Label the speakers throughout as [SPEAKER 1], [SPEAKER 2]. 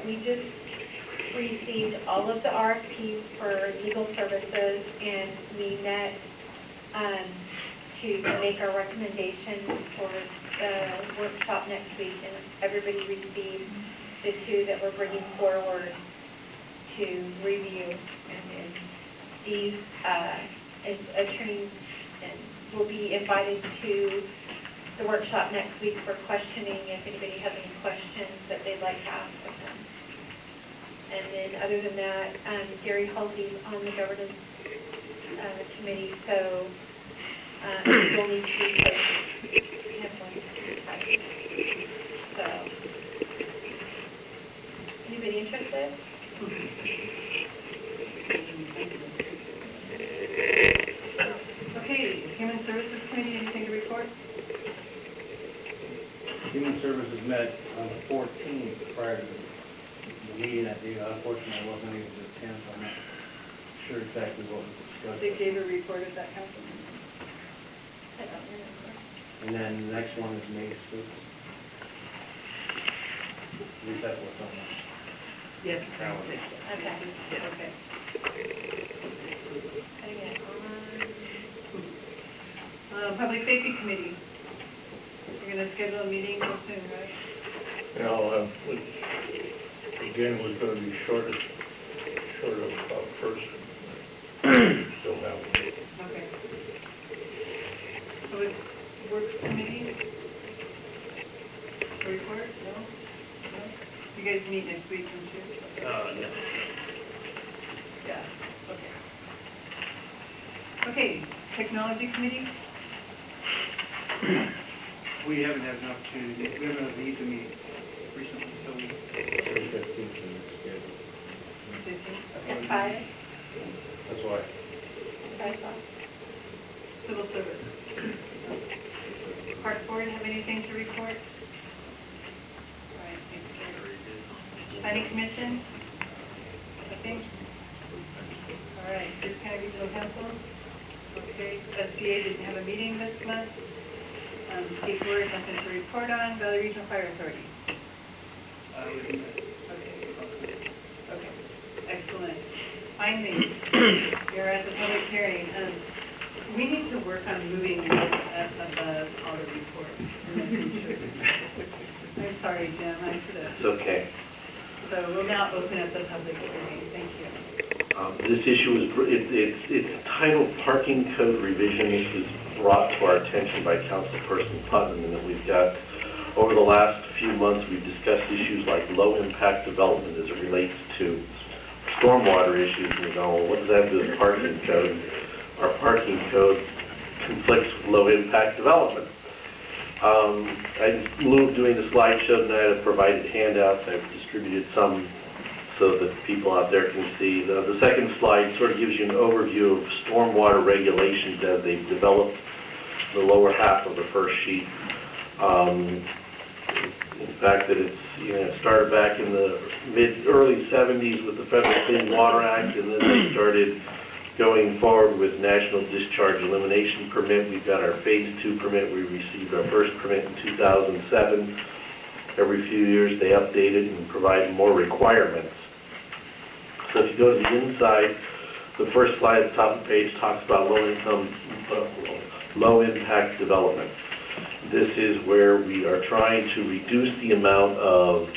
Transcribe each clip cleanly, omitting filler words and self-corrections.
[SPEAKER 1] We just received all of the RFPs for legal services, and we met to make our recommendations for the workshop next week, and everybody received the two that we're bringing forward to review. And then these attorneys will be invited to the workshop next week for questioning if anybody has any questions that they'd like to ask of them. And then other than that, Gary Halsey's on the governance committee, so you'll need to put him on the side. So, anybody interested?
[SPEAKER 2] Okay, Human Services Committee, anything to report?
[SPEAKER 3] Human Services met on the 14th prior to the meeting that day. Unfortunately, I wasn't able to attend, so I'm not sure exactly what was discussed.
[SPEAKER 2] They gave a report at that council meeting.
[SPEAKER 1] I don't remember.
[SPEAKER 3] And then the next one is May 6th. At least that's what's on the
[SPEAKER 2] Yes.
[SPEAKER 3] calendar.
[SPEAKER 1] Okay.
[SPEAKER 2] Yeah, okay.
[SPEAKER 1] Putting it on.
[SPEAKER 2] Public Safety Committee. We're going to schedule a meeting real soon, right?
[SPEAKER 4] Now, again, we're going to be short of person. Still have one.
[SPEAKER 2] Okay. Public Works Committee? Report? No? No? You guys meet next week, don't you?
[SPEAKER 3] Yeah.
[SPEAKER 2] Yeah, okay. Okay, Technology Committee?
[SPEAKER 5] We haven't had an opportunity, we haven't had a need to meet recently, so we...
[SPEAKER 3] 15th is scheduled.
[SPEAKER 1] At 5?
[SPEAKER 3] That's why.
[SPEAKER 1] 5 o'clock.
[SPEAKER 2] Civil Service. Park Board, have anything to report? All right, thank you. Planning Commission? Nothing? All right, Pierce County Regional Council? Okay, SBA didn't have a meeting this month. State Board, nothing to report on. Valley Regional Fire Authority? Okay, excellent. Finally, you're at the public hearing. We need to work on moving this up above all the reports in the future. I'm sorry, Jim, I should have.
[SPEAKER 6] It's okay.
[SPEAKER 2] So we'll now open up the public hearing. Thank you.
[SPEAKER 6] This issue is, it's titled Parking Code Revision. This was brought to our attention by Councilperson Putnam, and that we've got, over the last few months, we've discussed issues like low-impact development as it relates to stormwater issues. And we go, well, what does that have to do with parking code? Our parking code conflicts with low-impact development. I moved doing the slideshow tonight. I've provided handouts. I've distributed some so that people out there can see. The second slide sort of gives you an overview of stormwater regulations as they've developed the lower half of the first sheet. In fact, that it's, it started back in the early 70s with the Federal Clean Water Act, and then they started going forward with National Discharge Elimination Permit. We've got our Phase 2 permit. We received our first permit in 2007. Every few years they update it and provide more requirements. So if you go to the inside, the first slide at the top of the page talks about low-impact development. This is where we are trying to reduce the amount of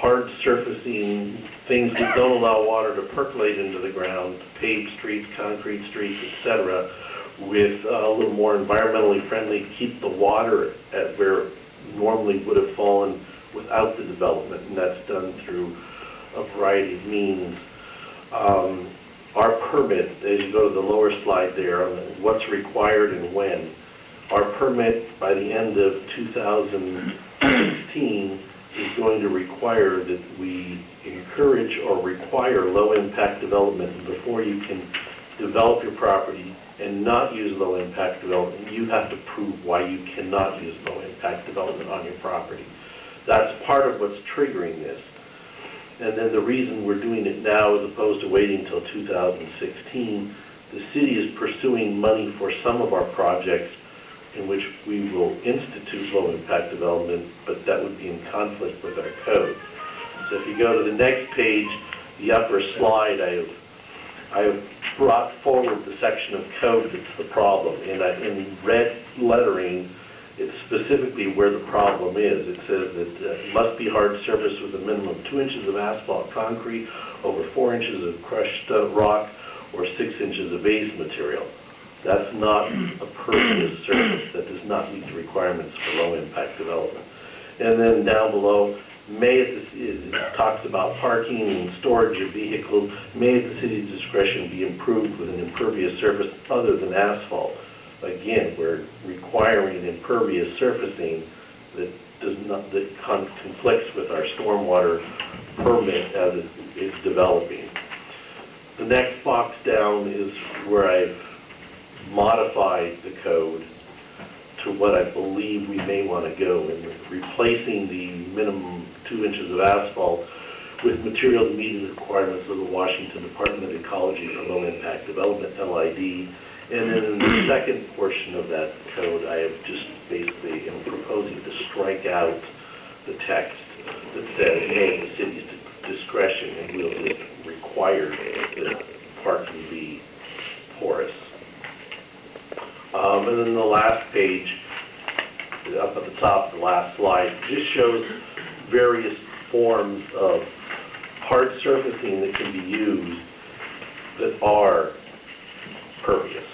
[SPEAKER 6] hard surfacing, things that don't allow water to percolate into the ground, paved streets, concrete streets, etc., with a little more environmentally friendly, keep the water at where it normally would have fallen without the development, and that's done through a variety of means. Our permit, as you go to the lower slide there, on what's required and when, our permit by the end of 2016 is going to require that we encourage or require low-impact development. Before you can develop your property and not use low-impact development, you have to prove why you cannot use low-impact development on your property. That's part of what's triggering this. And then the reason we're doing it now as opposed to waiting until 2016, the city is pursuing money for some of our projects in which we will institute low-impact development, but that would be in conflict with our code. So if you go to the next page, the upper slide, I have brought forward the section of code that's the problem. In red lettering, it's specifically where the problem is. It says that it must be hard surface with a minimum of 2 inches of asphalt concrete, over 4 inches of crushed rock, or 6 inches of base material. That's not a pervious surface. That does not meet the requirements for low-impact development. And then down below, it talks about parking and storage of vehicles. May at the city's discretion be improved with an impervious surface other than asphalt. Again, we're requiring impervious surfacing that conflicts with our stormwater permit as it is developing. The next box down is where I've modified the code to what I believe we may want to go in replacing the minimum 2 inches of asphalt with materials meeting the requirements of the Washington Department of Ecology for Low Impact Development, LID. And then in the second portion of that code, I have just basically am proposing to strike out the text that says, hey, the city's discretion, and we'll just require that parking be porous. And then the last page, up at the top, the last slide, just shows various forms of hard surfacing that can be used that are pervious.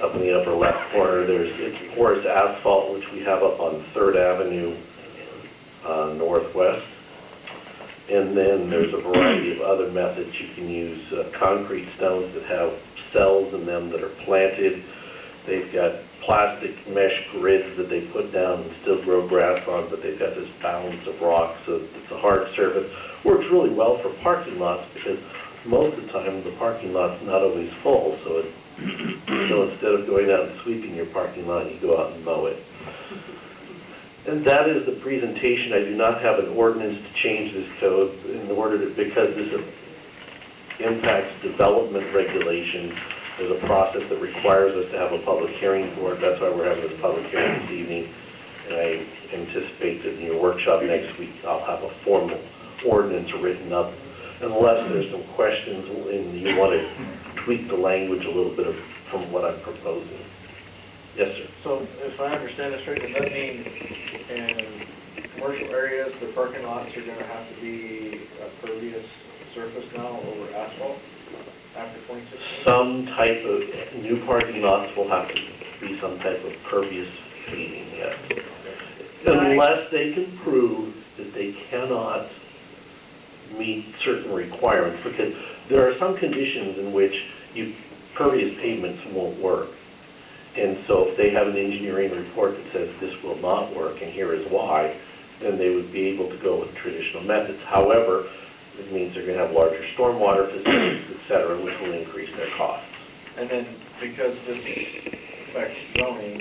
[SPEAKER 6] Up in the upper left corner, it's porous asphalt, which we have up on 3rd Avenue Northwest. And then there's a variety of other methods. You can use concrete stones that have cells in them that are planted. They've got plastic mesh grids that they put down and still grow grass on, but they've got this balance of rock, so it's a hard surface. Works really well for parking lots because most of the time the parking lot's not always full, so instead of going out and sweeping your parking lot, you go out and mow it. And that is the presentation. I do not have an ordinance to change this code because this impacts development regulations. There's a process that requires us to have a public hearing for it. That's why we're having this public hearing this evening. And I anticipate that in your workshop next week, I'll have a formal ordinance written up. Unless there's some questions and you want to tweak the language a little bit from what I'm proposing. Yes, sir.
[SPEAKER 3] So if I understand this right, does that mean in commercial areas, the parking lots are going to have to be a pervious surface now over asphalt after 2016?
[SPEAKER 6] Some type of new parking lots will have to be some type of pervious paving, yes. Unless they can prove that they cannot meet certain requirements, because there are some conditions in which pervious pavements won't work. And so if they have an engineering report that says this will not work and here is why, then they would be able to go with traditional methods. However, it means they're going to have larger stormwater facilities, et cetera, which will increase their costs.
[SPEAKER 3] And then because this affects zoning,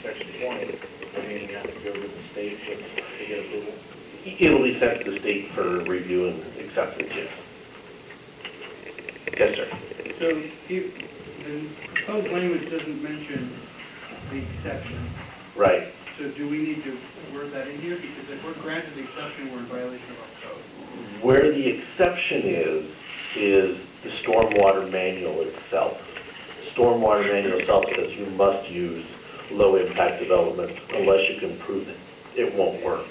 [SPEAKER 3] section 20, I mean, you have to go to the state to get approval?
[SPEAKER 6] It'll be sent to the state for review and acceptance, yes. Yes, sir.
[SPEAKER 5] So the proposed language doesn't mention the exception.
[SPEAKER 6] Right.
[SPEAKER 5] So do we need to word that in here? Because if we're granted the exception, we're in violation of our code.
[SPEAKER 6] Where the exception is the stormwater manual itself. Stormwater manual itself says you must use low-impact development unless you can prove that it won't work.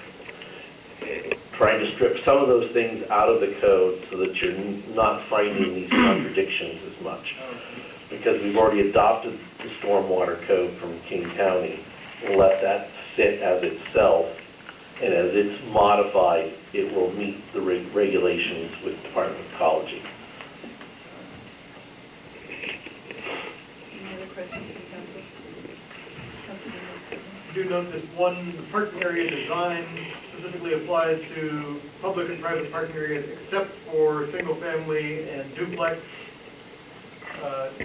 [SPEAKER 6] Trying to strip some of those things out of the code so that you're not finding these contradictions as much. Because we've already adopted the stormwater code from King County and let that sit as itself, and as it's modified, it will meet the regulations with the Department of Ecology.
[SPEAKER 2] Any other questions from council?
[SPEAKER 7] I do note that the parking area design specifically applies to public and private parking areas except for single-family and duplex.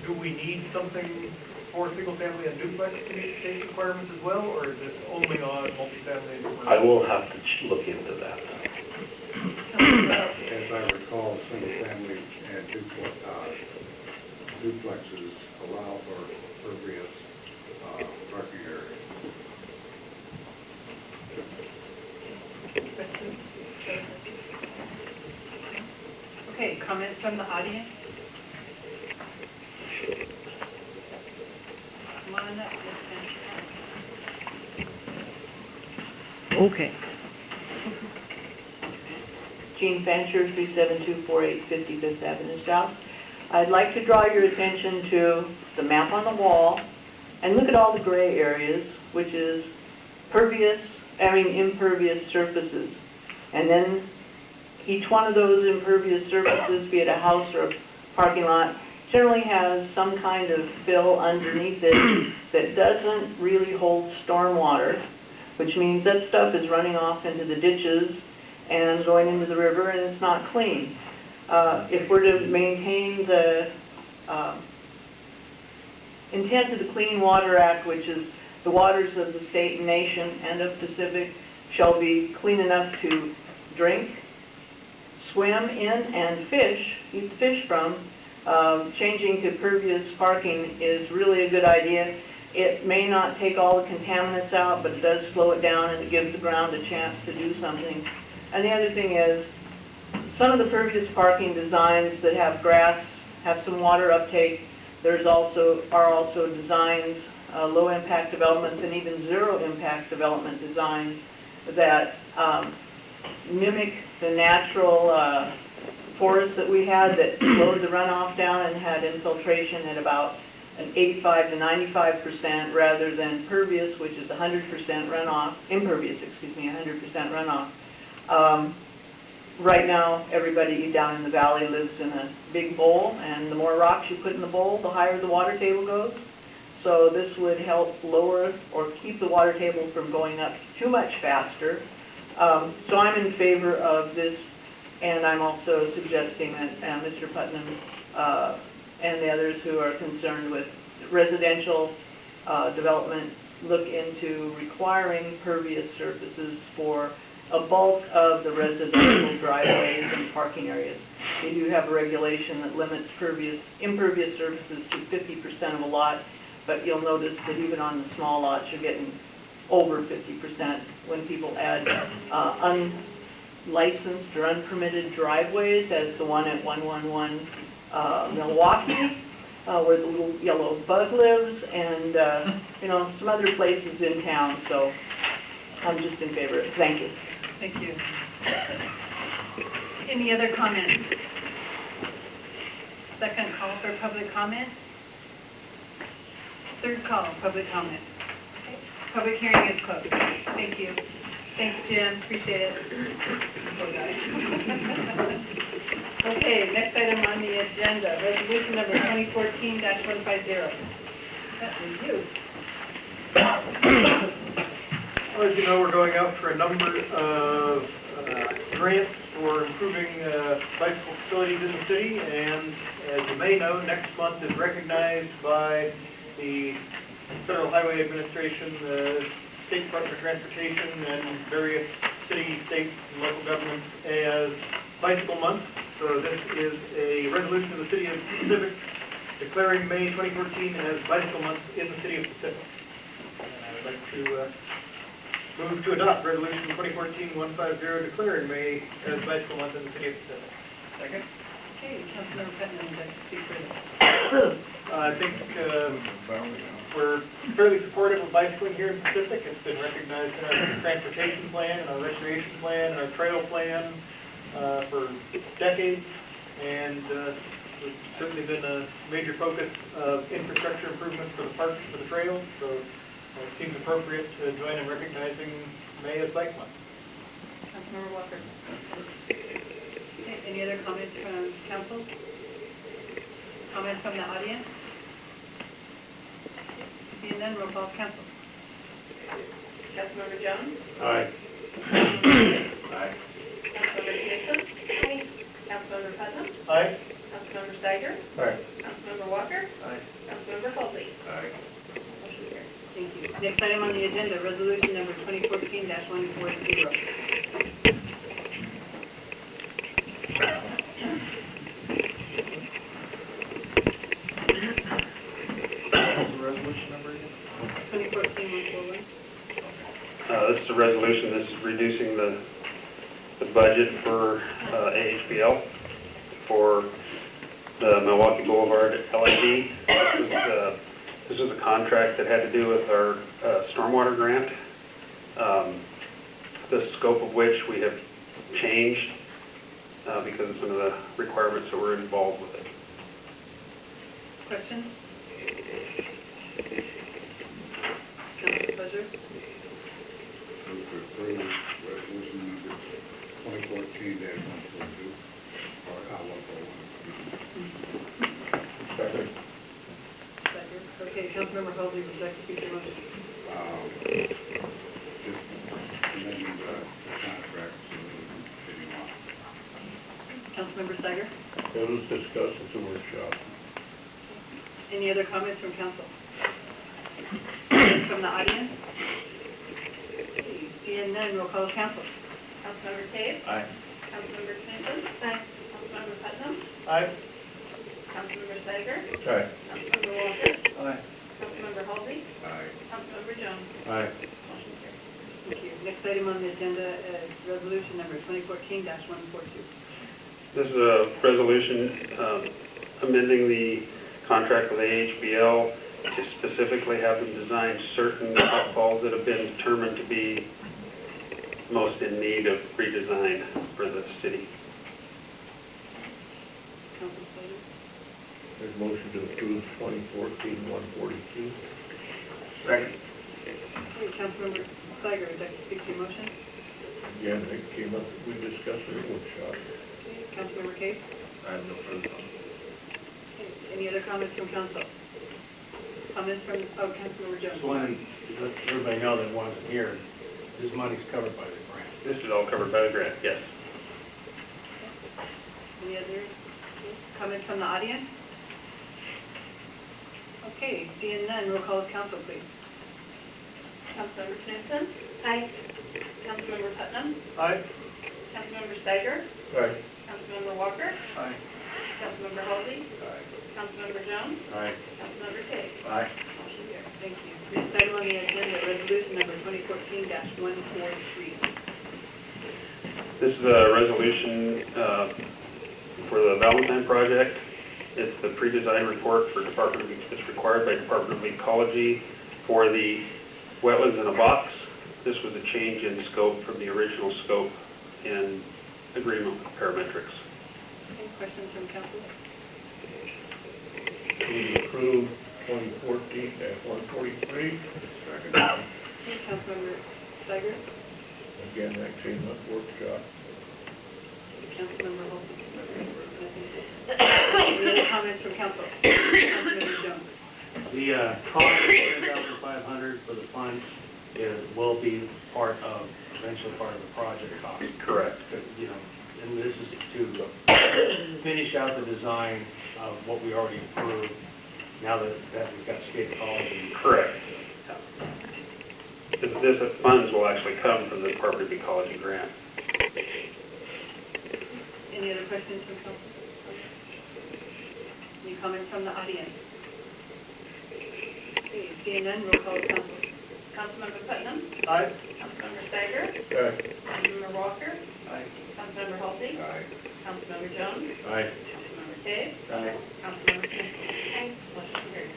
[SPEAKER 7] Do we need something for single-family and duplex to meet state requirements as well, or is it only on multifamily and commercial?
[SPEAKER 6] I will have to look into that.
[SPEAKER 8] As I recall, single-family and duplexes allow for pervious parking areas.
[SPEAKER 2] Okay, comments from the audience? Come on up, Ms. Fancher.
[SPEAKER 9] Okay. Jean Fancher, 37248 55th Avenue South. I'd like to draw your attention to the map on the wall and look at all the gray areas, which is impervious surfaces. And then each one of those impervious surfaces, be it a house or a parking lot, generally has some kind of fill underneath it that doesn't really hold stormwater, which means that stuff is running off into the ditches and going into the river, and it's not clean. If we're to maintain the intent of the Clean Water Act, which is the waters of the state and nation and of Pacific shall be clean enough to drink, swim in, and eat the fish from, changing to pervious parking is really a good idea. It may not take all the contaminants out, but it does slow it down and it gives the ground a chance to do something. And the other thing is, some of the pervious parking designs that have grass have some water uptake. Are also designs, low-impact developments and even zero-impact development designs that mimic the natural forests that we had that slowed the runoff down and had infiltration at about an 85 to 95% rather than pervious, which is 100% runoff, 100% runoff. Right now, everybody down in the valley lives in a big bowl, and the more rocks you put in the bowl, the higher the water table goes. So this would help lower or keep the water table from going up too much faster. So I'm in favor of this, and I'm also suggesting that Mr. Putnam and the others who are concerned with residential development look into requiring pervious surfaces for a bulk of the residential driveways and parking areas. We do have a regulation that limits impervious surfaces to 50% of a lot, but you'll notice that even on the small lots, you're getting over 50% when people add unlicensed or unpermitted driveways, as the one at 111 Milwaukee, where the little yellow bug lives, and some other places in town. So I'm just in favor of it. Thank you.
[SPEAKER 2] Thank you. Any other comments? Second call for public comment. Third call, public comment. Public hearing is closed. Thank you. Thanks, Jim. Appreciate it. Poor guy. Okay, next item on the agenda, resolution number 2014-150. That was you.
[SPEAKER 7] Well, as you know, we're going out for a number of grants for improving bicycle facilities in the city, and as you may know, next month is recognized by the Federal Highway Administration, the State Department of Transportation, and various city, state, and local governments as Bicycle Month. So this is a resolution of the City of Pacific declaring May 2014 as Bicycle Month in the City of Pacific. And I would like to move to adopt Resolution 2014-150 declaring May as Bicycle Month in the City of Pacific. Second.
[SPEAKER 2] Okay, Councilmember Putnam would like to speak further.
[SPEAKER 7] I think we're fairly supportive of bicycling here in Pacific. It's been recognized in our transportation plan, and our recreation plan, and our trail plan for decades, and it's certainly been a major focus of infrastructure improvements for the parks, for the trails, so it seems appropriate to join in recognizing May as Bike Month.
[SPEAKER 2] Councilmember Walker. Okay, any other comments from council? Comments from the audience? Seeing none, roll call council.
[SPEAKER 1] Councilmember Jones?
[SPEAKER 4] Aye.
[SPEAKER 1] Aye. Councilmember Peterson? Aye. Councilmember Putnam?
[SPEAKER 7] Aye.
[SPEAKER 1] Councilmember Steiger?
[SPEAKER 4] Aye.
[SPEAKER 1] Councilmember Walker?
[SPEAKER 7] Aye.
[SPEAKER 1] Councilmember Colby?
[SPEAKER 4] Aye.
[SPEAKER 1] Motion carries.
[SPEAKER 2] Thank you. Next item on the agenda, resolution number 2014-140.
[SPEAKER 7] Resolution number again?
[SPEAKER 2] 2014-141.
[SPEAKER 6] This is a resolution, this is reducing the budget for AHBL.
[SPEAKER 10] for the Milwaukee Boulevard LID. This was a contract that had to do with our stormwater grant, the scope of which we have changed because of some of the requirements that were involved with it.
[SPEAKER 2] Questions? Council pleasure.
[SPEAKER 8] Move to approve resolution number 2014-142, or 141.
[SPEAKER 4] Second.
[SPEAKER 2] Second. Okay, Councilmember Halsey, would you like to speak to your motion?
[SPEAKER 8] Just amending the contract to city law.
[SPEAKER 2] Councilmember Steiger?
[SPEAKER 4] That was discussed at the workshop.
[SPEAKER 2] Any other comments from council? Comments from the audience? Seeing none, roll call of council.
[SPEAKER 1] Councilmember Cave?
[SPEAKER 4] Aye.
[SPEAKER 1] Councilmember Smithson? Aye. Councilmember Putnam?
[SPEAKER 7] Aye.
[SPEAKER 1] Councilmember Steiger?
[SPEAKER 4] Aye.
[SPEAKER 1] Councilmember Walker?
[SPEAKER 5] Aye.
[SPEAKER 1] Councilmember Halsey?
[SPEAKER 8] Aye.
[SPEAKER 1] Councilmember Jones?
[SPEAKER 4] Aye.
[SPEAKER 1] Motion carries.
[SPEAKER 2] Thank you. Next item on the agenda is resolution number 2014-142.
[SPEAKER 10] This is a resolution amending the contract with AHBL to specifically have them design certain outfalls that have been determined to be most in need of redesign for the city.
[SPEAKER 2] Council pleasure.
[SPEAKER 4] There's motion to approve 2014-142.
[SPEAKER 10] Second.
[SPEAKER 2] Okay, Councilmember Steiger, would you like to speak to your motion?
[SPEAKER 4] Again, it came up, we discussed it at workshop.
[SPEAKER 2] Okay, Councilmember Case?
[SPEAKER 4] I have no further comment.
[SPEAKER 2] Okay, any other comments from council? Comments from, Councilmember Jones?
[SPEAKER 5] Just wanted to let everybody know that wasn't here, this money's covered by the grant.
[SPEAKER 10] This is all covered by the grant, yes.
[SPEAKER 2] Any other comments from the audience? Okay, seeing none, roll call of council, please.
[SPEAKER 1] Councilmember Smithson? Aye. Councilmember Putnam?
[SPEAKER 7] Aye.
[SPEAKER 1] Councilmember Steiger?
[SPEAKER 4] Aye.
[SPEAKER 1] Councilmember Walker?
[SPEAKER 5] Aye.
[SPEAKER 1] Councilmember Halsey?
[SPEAKER 8] Aye.
[SPEAKER 1] Councilmember Jones?
[SPEAKER 4] Aye.
[SPEAKER 1] Councilmember Cave?
[SPEAKER 4] Aye.
[SPEAKER 1] Motion carries.
[SPEAKER 2] Thank you. Next item on the agenda, resolution number 2014-143.
[SPEAKER 10] This is a resolution for the Valentine project. It's the pre-design report for it's required by Department of Ecology for the wetlands in a box. This was a change in scope from the original scope and agreement with parametrics.
[SPEAKER 2] Any questions from council?
[SPEAKER 4] We approve 2014-143.
[SPEAKER 8] Second.
[SPEAKER 2] Okay, Councilmember Steiger?
[SPEAKER 4] Again, that came up workshop.
[SPEAKER 2] Councilmember Holton? Any other comments from council? Councilmember Jones?
[SPEAKER 5] The cost of $10,500 for the fund will be eventually part of the project cost.
[SPEAKER 10] Correct.
[SPEAKER 5] You know, and this is to finish out the design of what we already approved, now that we've got state ecology.
[SPEAKER 10] Correct. This funds will actually come from the Department of Ecology grant.
[SPEAKER 2] Any other questions from council? Any comments from the audience? Okay, seeing none, roll call of council.
[SPEAKER 1] Councilmember Putnam?
[SPEAKER 7] Aye.
[SPEAKER 1] Councilmember Steiger?
[SPEAKER 4] Aye.
[SPEAKER 1] Councilmember Walker?
[SPEAKER 5] Aye.
[SPEAKER 1] Councilmember Halsey?
[SPEAKER 8] Aye.
[SPEAKER 1] Councilmember Jones?
[SPEAKER 4] Aye.
[SPEAKER 1] Councilmember Cave?
[SPEAKER 4] Aye.
[SPEAKER 1] Councilmember Smithson? Aye. Motion carries.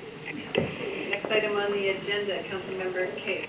[SPEAKER 2] Next item on the agenda, Councilmember Case.